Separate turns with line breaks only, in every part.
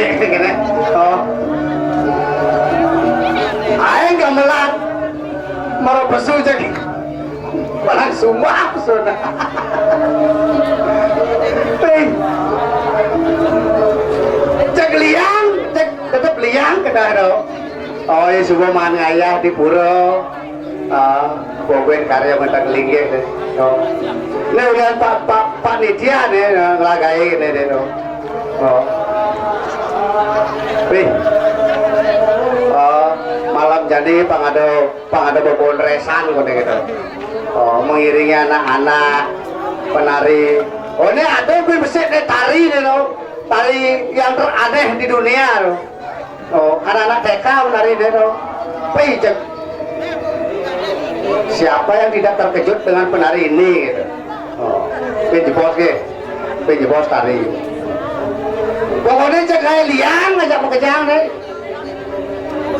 Mik kene. Oh. Ae gamelan. Maro besu jadi. Malah sumpah sudah. Cek liang, cek tetep liang kedah do. Oh, ya semua mangan ngayah di pura. Boben karya mentak linggih deh. Oh. Ini udah Pak Nidia nih ngelagai ini deh do. Oh. Wih. Malam jadi pangado bobon resan kode gitu. Oh, mengiringi anak-anak penari. Oh, ini ada gue mesti tari nih lo. Tari yang teraneh di dunia lo. Oh, anak-anak TK menari deh lo. Pijak. Siapa yang tidak terkejut dengan penari ini gitu. Oh, pinjebos ke. Pinjebos tari. Pokoknya cek kayak liang ngajak pekejang nih.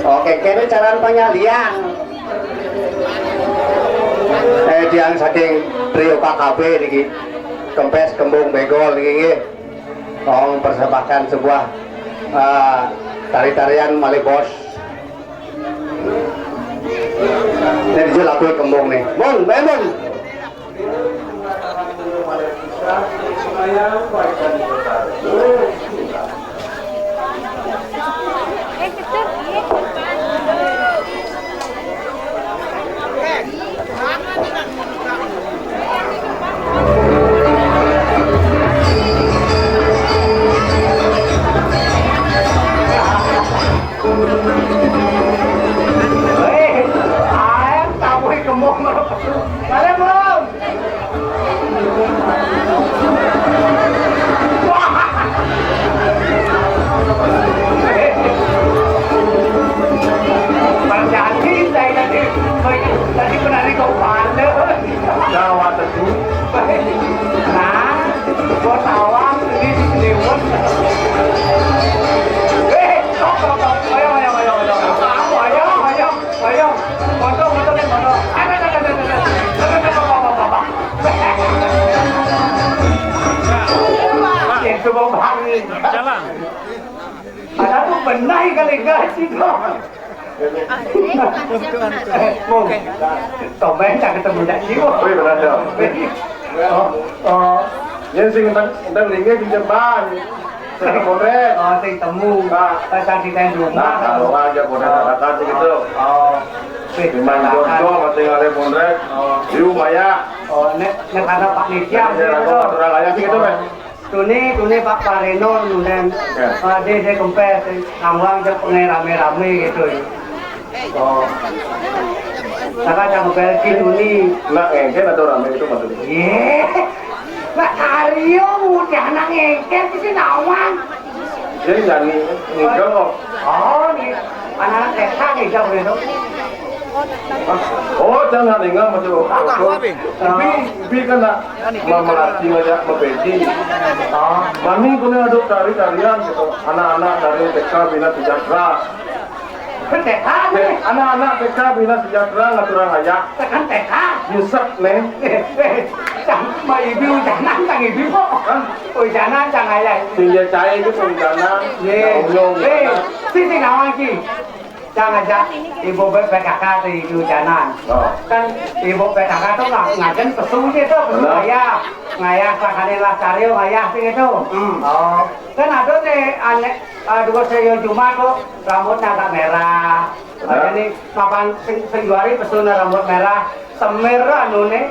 Oke, kene cara liang. Diang saking trio KKB niki. Kempes, kembung, begol niki. Mempersembahkan sebuah tari-tarian Malibos. Ini dijul aku kembung nih. Mun, memon.
Jalan.
Ada tuh benar kali gaji kok. Mau, tomeng tak ketemu janji kok.
Wih benar dong. Yang sing entar linge pinjam ban. Boleh.
Oh, sing temu. Pasang di rumah.
Nah, kalau aja boleh katakan gitu.
Oh.
Memang jodoh masih ngale bonrek. Di rumah ya.
Oh, nek ada Pak Nidia.
Orang layak gitu, men.
Tuni Pak Pareno nunden dia kempes ngambang je pengen rame-rame gitu. Oh. Saka jangan belki tuni.
Nak engken atau rame itu maksudnya?
Ye. Nak Aryo udah nang engken sih nawang.
Jadi nyanyi ngigel kok.
Oh, nih anak-anak TK ngigel gitu.
Oh, jangan tinggal macam Bi kan nak melatih aja membedi. Mami punya aduk tarian gitu. Anak-anak dari TK Bina Sejahtera.
TK?
Anak-anak TK Bina Sejahtera ngaturang aja.
Tekan TK?
Yusuf nih.
Sama ibu jangan sang ibu kok. Jangan jangan ayah.
Tinggal cair itu jangan.
Sini nawang ki. Jangan aja ibu PKK di Hujanan. Kan ibu PKK tuh ngajen pesu gitu, pesu ngayah sakanilah cariu ngayah sih gitu. Oh, kan ada nih aneh dua saya Jumat kok rambutnya agak merah. Ini papan singguari pesu rambut merah, semir anu nih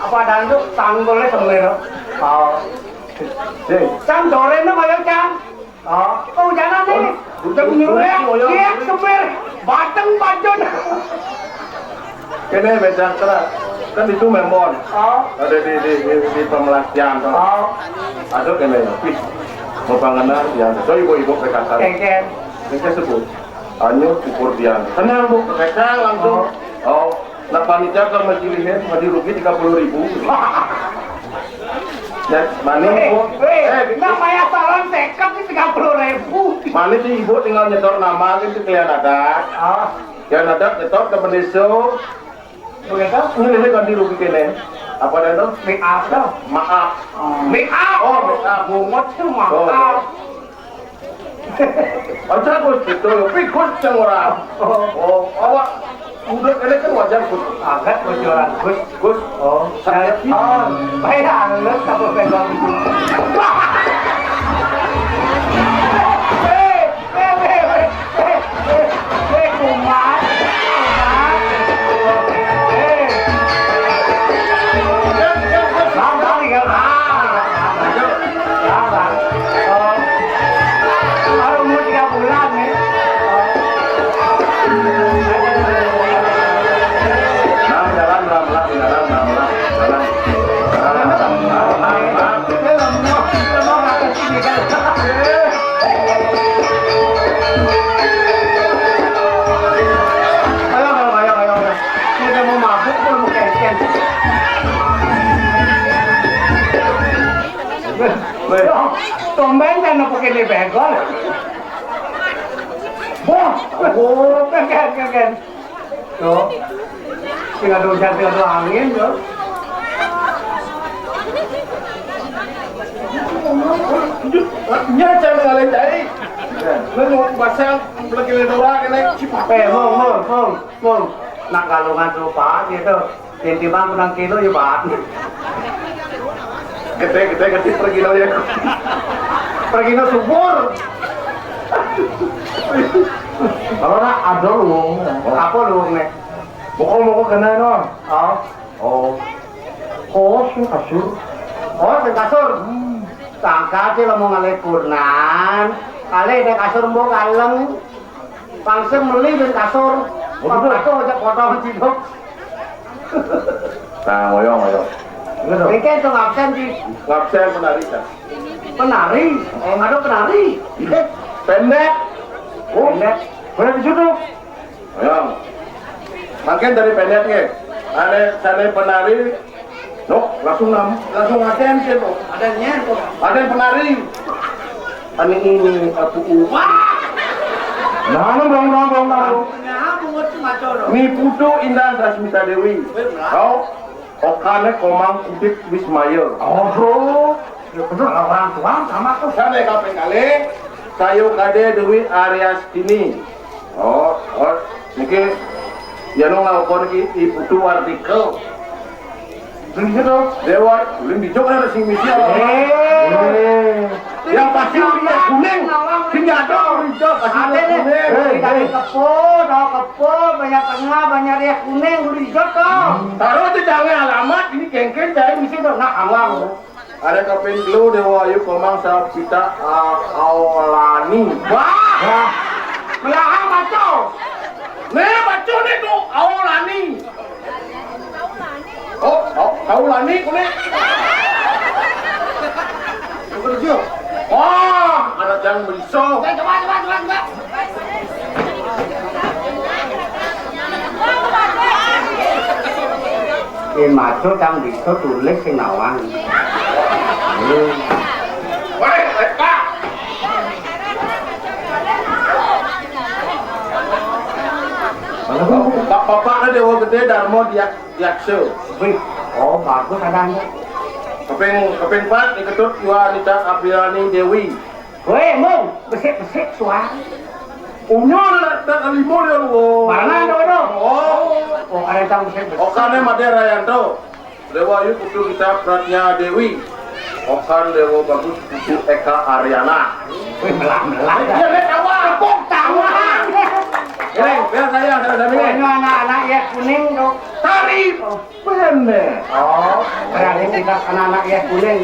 apa danduk tanggulnya semir. Oh, cang dorenya mayo cang. Oh, jangan nih. Udah nyurek, dia semir, bateng bacun.
Kene beda keras. Kan itu memon. Ada di pemelatihan. Ada kene. Mau panganan yang so ibu-ibu PKK.
Keken.
Keken sebut. Anyo ukur dian. Tenang bu, PKK langsung. Oh, nak panitia kalau majilihin, maju rugi 30.000. Mani ibu,
namanya salon tekap ini 30.000.
Mani sih ibu tinggal nyetor nama itu kalian ada. Kalian ada nyetor ke Beneso.
Begitu?
Ini kan dirugi kene. Apa dah tu?
Make up dah.
Maaf.
Make up.
Oh, make up.
Bungut tu maaf.
Aja Gus gitu, tapi Gus yang orang. Oh, awak udah ini kan wajar Gus.
Agak bocoran Gus.
Gus,
Oh,
saya
bayar lu kamu pegang itu. Kumat. Bang, tinggal baru umur 3 bulan nih.
jalan
Ayo. Sudah mau mabuk pun mau kencan. Tumben kan nak pakai ni begol. Kan. Tuh. Tinggal tinggal angin tuh.
Nya jangan ngalahin dari. Lu pasang lagi orang kena cipat.
Mong. Nak galungan rupa gitu. Timbang kurang kilo ya, Pak.
Gede per kilo ya.
Per kilo subur.
Kalau nak ada lu.
Apa lu nih?
Moko kena no.
Sing kasur. Sing kasur. Tangka sih lo mau ngalih kurnan. Kali dek kasur mau kalem. Langsung beli di kasur. Kasur aja potong hidup.
Nah, ngoyo.
Ini itu ngabsen sih.
Ngabsen penari kan.
Penari? Ada penari.
Pendek.
Pendek. Boleh disudup.
Ayo. Makin dari pendeknya. Ada penari. No, langsung ngaten sih tuh. Ada penari. Ini aku. Wah. Belum. Mi Putu Indah Dasmita Dewi. Kau Okane Komang Kudik Wismaya.
Betul orang tua sama tuh.
Sana kapan kali? Sayo Kade Dewi Aryastini. Niki Yano ngakon ki Putu artikel. Begitu. Dewa, ulin dijok ada sing misi. Yang pasti dia kuning. Sing ada dijok pasti kuning.
Dari kepo, banyak tengah, banyak riak kuning, udah dijok toh.
Taruh itu jangan alamat, ini kengken jadi misi tuh. Nah, awang. Ada kapin glu Dewa Ayu Komang Sapita Aulani.
Wah, belakang baco.
Nih baco nih tuh Aulani. Aulani kuning. Anak yang bisa.
Coba.
Maco yang bisa tulis sing nawang.
Woi, Pak. Bapak ada Dewa Gede Darmo Diakse.
Wih, bagus adanya.
Keping 4 diketut Wanita Apriani Dewi.
Weh, Mong, besik suara.
Unyon dan limo dia lu.
Mana ada? Ada yang besik.
Okane Madera Yanto. Dewa Ayu Putu kita Pratnya Dewi. Okan Dewa Bagus Putu Eka Aryana.
Wih, melah.
Ya, lihat awal. Tepuk tangan. Biar saya ada
Ini anak-anak ya kuning dong.
Tari pendek.
Berarti kita anak-anak ya kuning.